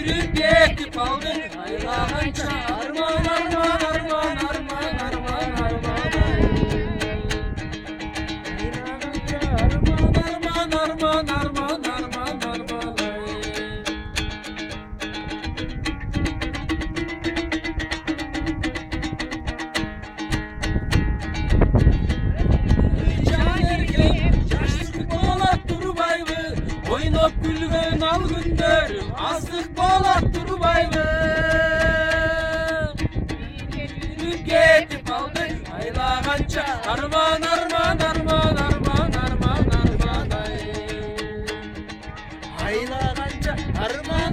Yürüp yetip aldı aylanca arman arman arman arman arman arman arman arman arman arman arman Oynop gülgün al gündörüm azlık bağlat durmaylı Yürüp getip aldık aylaganca arman arman arman arman arman arman ay Aylaganca arman